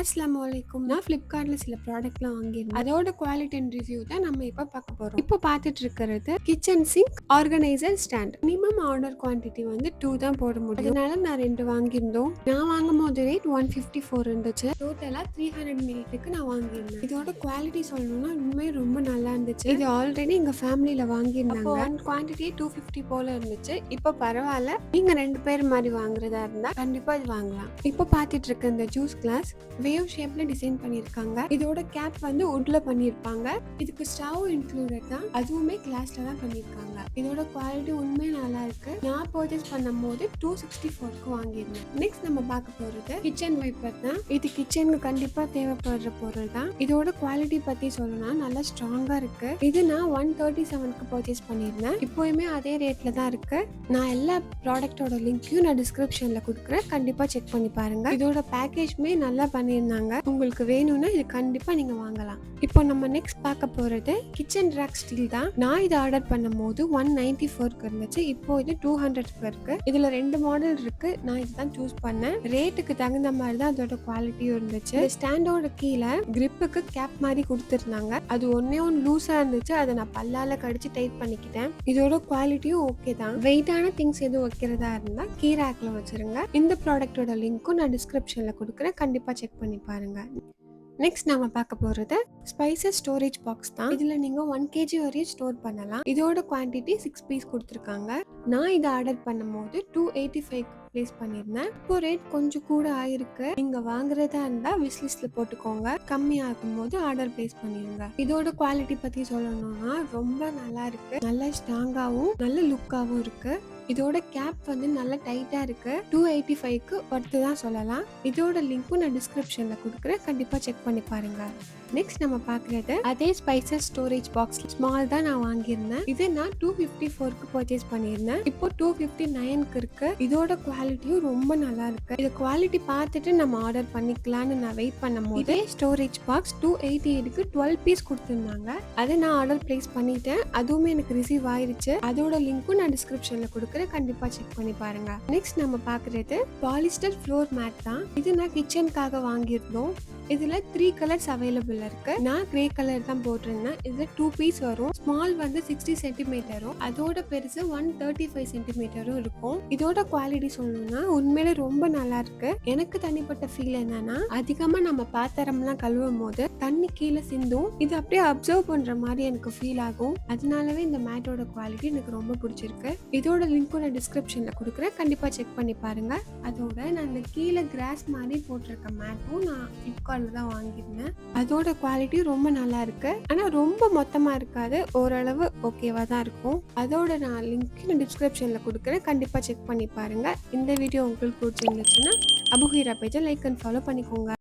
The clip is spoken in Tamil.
அஸ்ஸலாமுஅலைக்கும். நான் ஃப்ளிப்கார்ட்ல சில ப்ராடக்ட்லாம் வாங்கியிருந்தேன். அதோட குவாலிட்டி அண்ட் ரிவ்யூ தான் நம்ம இப்போ பார்க்க போறோம். இப்போ பார்த்துட்டு இருக்கிறது kitchen sink organiser stand. Minimum order quantity வந்து 2 தான் போட முடியும். அதனால நான் 2 வாங்கியிருந்தோம். நான் வாங்கும்போது ரேட் 154 இருந்துச்சு. டோட்டலா 300 மில்லிக்கு நான் வாங்கியிருந்தேன். இதோட குவாலிட்டி சொல்லணும்னா உண்மையே ரொம்ப நல்லா இருந்துச்சு. இது ஆல்ரெடி எங்க ஃபேமிலியில வாங்கியிருந்தாங்க. குவான்டிட்டி 250 போல இருந்துச்சு. இப்போ பரவாயில்ல. நீங்க 2 பேர் மாதிரி வாங்குறதா இருந்தா கண்டிப்பா இது வாங்கலாம். இப்போ பார்த்துட்டு இருக்க இந்த ஜூஸ் கிளாஸ் வேவ் ஷேப்ல டிசைன் பண்ணிருக்காங்க. இதோட கேப் வந்து வுட்ல பண்ணிருப்பாங்க. இதுக்கு ஸ்டவ் இன்க்ளூடட் தான். அதுவுமே கிளாஸ்ல தான் பண்ணிருக்காங்க. இதோட குவாலிட்டி உண்மையே நல்லா இருக்கு. நான் பர்ச்சேஸ் பண்ணும்போது 264க்கு வாங்கியிருந்தேன். நெக்ஸ்ட் நம்ம பார்க்க போறது கிச்சன் வைப்பர் தான். இது கிச்சனுக்கு கண்டிப்பா தேவைப்படுற பொருள் தான். இதோட குவாலிட்டி பத்தி சொல்லணும்னா நல்லா ஸ்ட்ராங்கா இருக்கு. இது நான் 137க்கு பர்ச்சேஸ் பண்ணியிருந்தேன். இப்போயுமே அதே ரேட்ல தான் இருக்கு. நான் எல்லா ப்ராடக்ட்டோட லிங்க்கையும் நான் டிஸ்கிரிப்ஷன்ல கொடுக்குறேன். கண்டிப்பா செக் பண்ணி பாருங்க. இதோட பேக்கேஜ்மே நல்லா பண்ணியிருந்தாங்க. உங்களுக்கு வேணும்னா இது கண்டிப்பா நீங்க வாங்கலாம். இப்போ நம்ம நெக்ஸ்ட் பார்க்க போறது கிச்சன் ரேக் ஸ்டீல் தான். நான் இதை ஆர்டர் பண்ணும்போது 194க்கு இருந்துச்சு. இப்போ இது 200க்கு இருக்கு. இதுல 2 மாடல் இருக்கு. நான் இதுதான் சூஸ் பண்ணேன். ரேட்டுக்கு தகுந்த மாதிரி தான் அதோட குவாலிட்டியும் இருந்துச்சு. ஸ்டாண்டோட கீழே கிரிப்புக்கு கேப் மாதிரி கொடுத்துருந்தாங்க. அது ஒன்னே ஒன்று லூஸா இருந்துச்சு. அதை நான் பல்லால கடிச்சு டைட் பண்ணிக்கிட்டேன். இதோட குவாலிட்டியும் ஓகே தான். வெயிட்டான திங்ஸ் எதுவும் வைக்கிறதா இருந்தா கீ ரேக்ல வச்சிருங்க. இந்த ப்ராடக்ட்டோட லிங்க்கும் நான் டிஸ்கிரிப்ஷன்ல கொடுக்குறேன். கண்டிப்பா செக் பண்ணி பாருங்க. நெக்ஸ்ட் நாம பார்க்க போறது ஸ்பைசஸ் ஸ்டோரேஜ் பாக்ஸ் தான். இதுல நீங்க 1 kg வரையும் ஸ்டோர் பண்ணலாம். இதோட குவான்டிட்டி 6 பீஸ் கொடுத்துருக்காங்க. நான் இதை ஆர்டர் பண்ணும்போது 285 பிளேஸ் பண்ணியிருந்தேன். இப்போ ரேட் கொஞ்சம் கூட ஆயிருக்கு. நீங்க வாங்குறதா இருந்தா விஷ்லிஸ்ட்ல போட்டுக்கோங்க. கம்மி ஆகும் போது ஆர்டர் பிளேஸ் பண்ணிருங்க. இதோட குவாலிட்டி பத்தி சொல்லணும்னா ரொம்ப நல்லா இருக்கு. நல்ல ஸ்ட்ராங்காவும் நல்ல லுக்காவும் இருக்கு. இதோட கேப் வந்து நல்லா டைட்டா இருக்கு. 285க்கு ஒர்த்து தான் சொல்லலாம். இதோட லிங்க்கும் நான் டிஸ்கிரிப்ஷன்ல கொடுக்குறேன். கண்டிப்பா செக் பண்ணி பாருங்க. நெக்ஸ்ட் நம்ம பார்க்குறது அதே ஸ்பைசஸ் ஸ்டோரேஜ் பாக்ஸ் ஸ்மால் தான் நான் வாங்கியிருந்தேன். இது நான் 254க்கு பர்ச்சேஸ் பண்ணியிருந்தேன். இப்போ 259க்கு இருக்கு. இதோட குவாலிட்டியும் ரொம்ப நல்லா இருக்கு. இது குவாலிட்டி பார்த்துட்டு நம்ம ஆர்டர் பண்ணிக்கலாம்னு நான் வெயிட் பண்ணும்போது இதே ஸ்டோரேஜ் பாக்ஸ் 288க்கு 12 பீஸ் கொடுத்துருந்தாங்க. அதை நான் ஆர்டர் பிளேஸ் பண்ணிட்டேன். அதுவுமே எனக்கு ரிசீவ் ஆயிருச்சு. அதோட லிங்க்கும் நான் டிஸ்கிரிப்ஷன்ல கொடுக்குறேன். கண்டிப்பா செக் பண்ணி பாருங்க. நெக்ஸ்ட் நம்ம பார்க்குறது பாலிஸ்டர் ஃப்ளோர் மேட் தான். இது நான் கிச்சனுக்காக வாங்கியிருந்தோம். இதுல 3 கலர்ஸ் அவைலபிள் இருக்கு. நான் கிரே கலர் தான் போட்டிருந்தேன். இதுல 2 பீஸ் வரும். ஸ்மால் வந்து 60 சென்டிமீட்டரும் அதோட பெருசு 135 சென்டிமீட்டரும் இருக்கும். இதோட குவாலிட்டி சொல்லணும்னா உண்மையில ரொம்ப நல்லா இருக்கு. எனக்கு தனிப்பட்ட ஃபீல் என்னன்னா அதிகமா நம்ம பாத்திரம்லாம் கழுவும் போது தண்ணி கீழே சிந்தும். இது அப்படியே அப்சர்வ் பண்ற மாதிரி எனக்கு ஃபீல் ஆகும். அதனாலவே இந்த மேட்டோட குவாலிட்டி எனக்கு ரொம்ப பிடிச்சிருக்கு. இதோட லிங்க்கும் நான் டிஸ்கிரிப்ஷன்ல கொடுக்குறேன். கண்டிப்பா செக் பண்ணி பாருங்க. அதோட நான் இந்த கீழே கிராஸ் மாதிரி போட்டிருக்க மேட்டும் நான் ஃப்ளிப்கார்ட்ல தான் வாங்கியிருந்தேன். அதோட குவாலிட்டி ரொம்ப நல்லா இருக்கு. ஆனா ரொம்ப மொத்தமா இருக்காது. ஓரளவு ஓகேவா தான் இருக்கும். அதோட நான் லிங்க் டிஸ்கிரிப்ஷன்ல கொடுக்குறேன். கண்டிப்பா செக் பண்ணி பாருங்க. இந்த வீடியோ உங்களுக்கு பிடிச்சிருந்துச்சுன்னா அபுஹீரா பேஜை லைக் அண்ட் ஃபாலோ பண்ணிக்கோங்க.